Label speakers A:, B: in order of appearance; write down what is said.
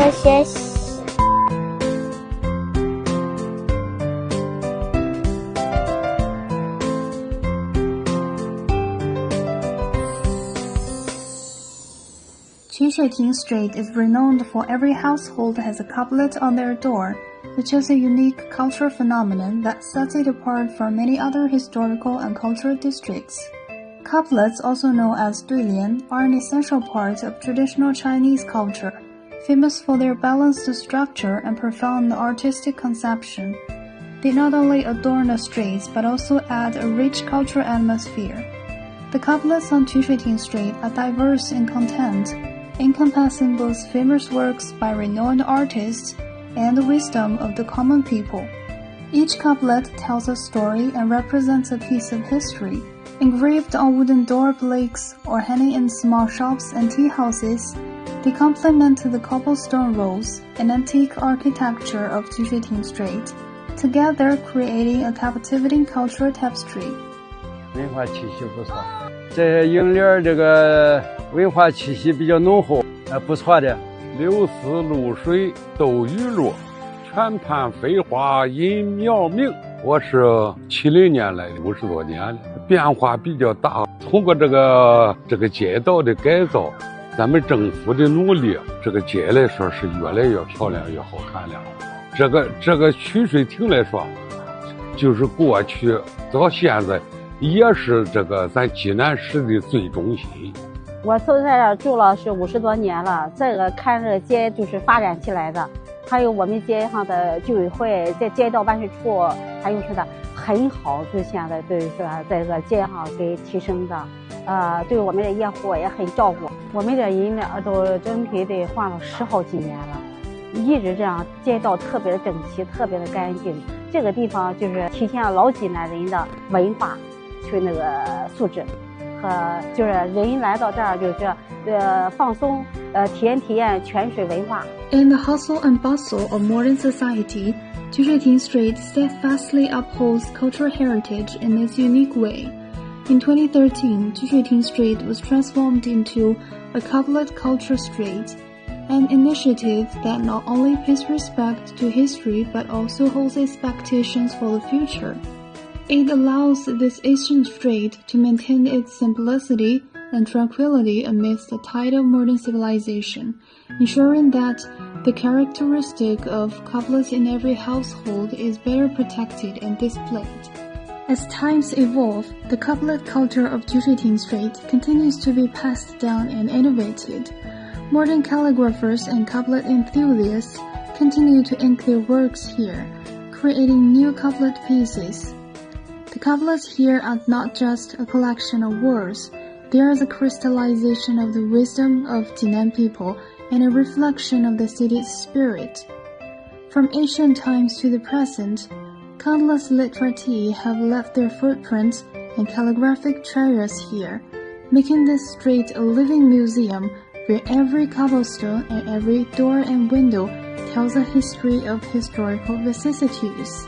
A: 多学习。
B: Qushuiting Street is renowned for every household has a couplet on their door, which is a unique cultural phenomenon that sets it apart from many other historical and cultural districts. Couplets, also known as duilian, are an essential part of traditional Chinese culture, famous for their balanced structure and profound artistic conception. They not only adorn the streets but also add a rich cultural atmosphere. The couplets on Qushuiting Street are diverse in content, encompassing both famous works by renowned artists and the wisdom of the common people. Each couplet tells a story and represents a piece of history. Engraved on wooden door plaques or hanging in small shops and tea houses, they complement the cobblestone roads and antique architecture of Qushuiting Street, together creating a captivating cultural tapestry.
C: 文化气息不错，这楹联这个文化气息比较浓厚，不错的。柳丝露水斗雨落，全盘飞花引苗明。我是70年来的，50多年了，变化比较大。通过这个街道的改造，咱们政府的努力，这个街来说是越来越漂亮、越好看了。这个曲水亭来说，就是过去到现在。也是这个咱济南市的最中心。
D: 我都在这儿住了是50多年了，这个看这个街就是发展起来的，还有我们街上的居委会、在街道办事处，还有是的很好，就现在对是吧，在这个街上给提升的，对我们的业户也很照顾。我们这饮料都整体得换了10好几年了，一直这样，街道特别的整齐，特别的干净。这个地方就是体现了老济南人的文化。去那个素质和就是人来到这儿就是放松体验泉水文化。
B: In the hustle and bustle of modern society, Qushuiting Street steadfastly upholds cultural heritage in its unique way. In 2013, Qushuiting Street was transformed into a couplet culture street, an initiative that not only pays respect to history but also holds expectations for the future. It allows this ancient street to maintain its simplicity and tranquility amidst the tide of modern civilization, ensuring that the characteristic of couplets in every household is better protected and displayed. As times evolve, the couplet culture of Qushuiting Street continues to be passed down and innovated. Modern calligraphers and couplet enthusiasts continue to ink their works here, creating new couplet pieces. The couplets here are not just a collection of words, they are the crystallization of the wisdom of Jinan people and a reflection of the city's spirit. From ancient times to the present, countless literati have left their footprints and calligraphic treasures here, making this street a living museum where every cobblestone and every door and window tells a history of historical vicissitudes.